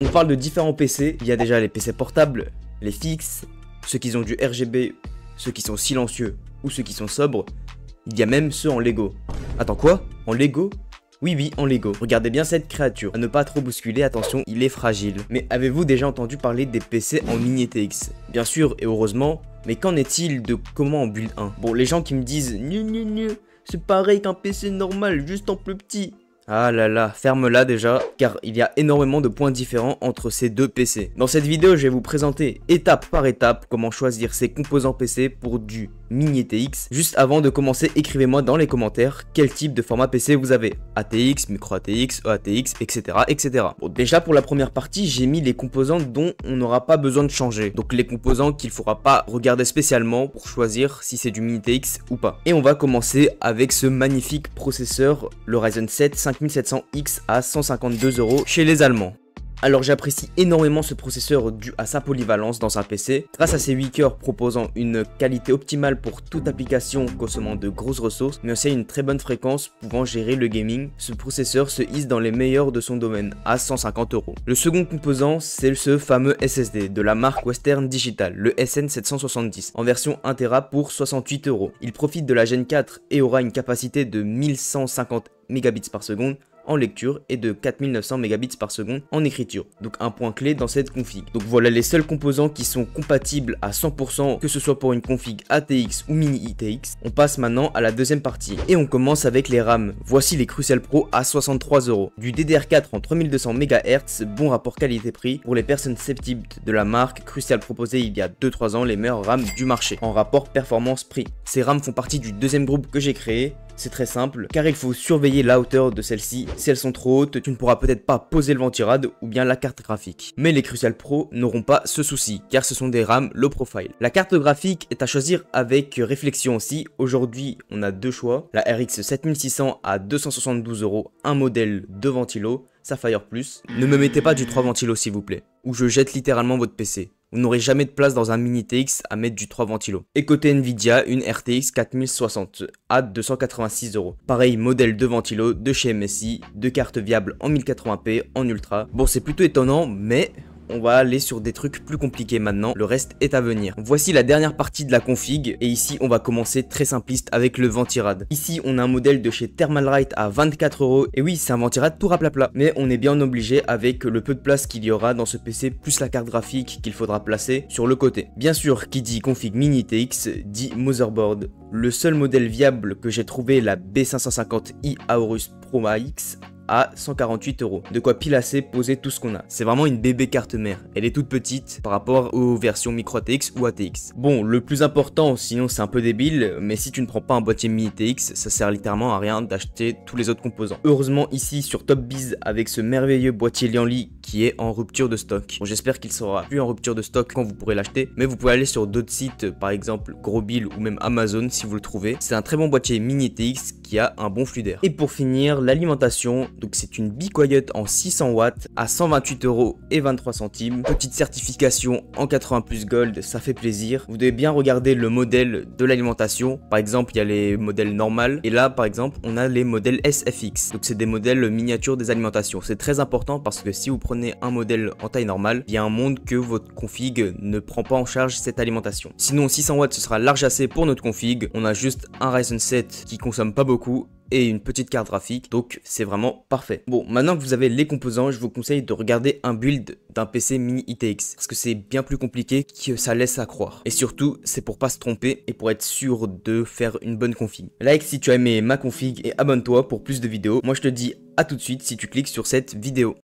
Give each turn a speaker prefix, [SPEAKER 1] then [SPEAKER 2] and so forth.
[SPEAKER 1] On parle de différents PC, il y a déjà les PC portables, les fixes, ceux qui ont du RGB, ceux qui sont silencieux ou ceux qui sont sobres. Il y a même ceux en Lego. Attends quoi? En Lego? Oui, en Lego. Regardez bien cette créature. À ne pas trop bousculer, attention, il est fragile. Mais avez-vous déjà entendu parler des PC en mini ETX? Bien sûr et heureusement, mais qu'en est-il de comment en build 1? Bon, les gens qui me disent c'est pareil qu'un PC normal, juste en plus petit. Ah là là, ferme-la déjà, car il y a énormément de points différents entre ces deux PC. Dans cette vidéo, je vais vous présenter étape par étape comment choisir ces composants PC pour du mini ETX. Juste avant de commencer, écrivez-moi dans les commentaires quel type de format PC vous avez. ATX, micro ATX, EATX, etc. etc. Bon, déjà pour la première partie, j'ai mis les composants dont on n'aura pas besoin de changer. Donc les composants qu'il ne faudra pas regarder spécialement pour choisir si c'est du mini ETX ou pas. Et on va commencer avec ce magnifique processeur, le Ryzen 7 5700X à 152 € chez les Allemands. Alors j'apprécie énormément ce processeur dû à sa polyvalence dans un PC. Grâce à ses 8 cœurs proposant une qualité optimale pour toute application consommant de grosses ressources, mais aussi une très bonne fréquence pouvant gérer le gaming, ce processeur se hisse dans les meilleurs de son domaine à 150 €. Le second composant, c'est ce fameux SSD de la marque Western Digital, le SN770, en version 1 Tera pour 68 €. Il profite de la Gen 4 et aura une capacité de 1150 Mbps en lecture et de 4900 Mbps en écriture. Donc un point clé dans cette config. Donc voilà les seuls composants qui sont compatibles à 100%, que ce soit pour une config ATX ou mini ETX. On passe maintenant à la deuxième partie et on commence avec les RAM. Voici les Crucial Pro à 63 €. Du DDR4 en 3200 MHz, bon rapport qualité-prix pour les personnes sceptiques de la marque. Crucial proposait il y a 2-3 ans les meilleures RAM du marché en rapport performance-prix. Ces RAM font partie du deuxième groupe que j'ai créé. C'est très simple, car il faut surveiller la hauteur de celles-ci. Si elles sont trop hautes, tu ne pourras peut-être pas poser le ventirad ou bien la carte graphique. Mais les Crucial Pro n'auront pas ce souci, car ce sont des RAM low profile. La carte graphique est à choisir avec réflexion aussi. Aujourd'hui, on a deux choix. La RX 7600 à 272 €, un modèle de ventilo, Sapphire Plus. Ne me mettez pas du 3 ventilo s'il vous plaît, ou je jette littéralement votre PC. Vous n'aurez jamais de place dans un mini ETX à mettre du 3 ventilo. Et côté Nvidia, une RTX 4060 à 286 €. Pareil, modèle de ventilo de chez MSI, deux cartes viables en 1080p, en ultra. Bon, c'est plutôt étonnant, mais on va aller sur des trucs plus compliqués maintenant, le reste est à venir. Voici la dernière partie de la config, et ici on va commencer très simpliste avec le ventirad. Ici on a un modèle de chez Thermalright à 24 €, et oui c'est un ventirad tout raplapla, mais on est bien obligé avec le peu de place qu'il y aura dans ce PC, plus la carte graphique qu'il faudra placer sur le côté. Bien sûr, qui dit config mini ETX, dit motherboard. Le seul modèle viable que j'ai trouvé, la B550i Aorus Pro X, à 148 €. De quoi pile assez poser tout ce qu'on a. C'est vraiment une bébé carte mère. Elle est toute petite par rapport aux versions micro ATX ou ATX. Bon, le plus important, sinon c'est un peu débile, mais si tu ne prends pas un boîtier mini ETX, ça sert littéralement à rien d'acheter tous les autres composants. Heureusement ici sur TopBiz avec ce merveilleux boîtier Lianli qui est en rupture de stock. Bon, j'espère qu'il sera plus en rupture de stock quand vous pourrez l'acheter, mais vous pouvez aller sur d'autres sites, par exemple Grobil ou même Amazon si vous le trouvez. C'est un très bon boîtier mini ETX qui a un bon flux d'air. Et pour finir, l'alimentation. Donc c'est une Be Quiet en 600 watts à 128 € 23 centimes. Petite certification en 80 plus gold, ça fait plaisir. Vous devez bien regarder le modèle de l'alimentation. Par exemple, il y a les modèles normales. Et là, par exemple, on a les modèles SFX. Donc c'est des modèles miniatures des alimentations. C'est très important parce que si vous prenez un modèle en taille normale, il y a un monde que votre config ne prend pas en charge cette alimentation. Sinon 600 watts ce sera large assez pour notre config. On a juste un Ryzen 7 qui consomme pas beaucoup et une petite carte graphique, donc c'est vraiment parfait. Bon, maintenant que vous avez les composants, je vous conseille de regarder un build d'un PC mini ETX, parce que c'est bien plus compliqué que ça laisse à croire. Et surtout, c'est pour pas se tromper et pour être sûr de faire une bonne config. Like si tu as aimé ma config et abonne-toi pour plus de vidéos. Moi je te dis à tout de suite si tu cliques sur cette vidéo.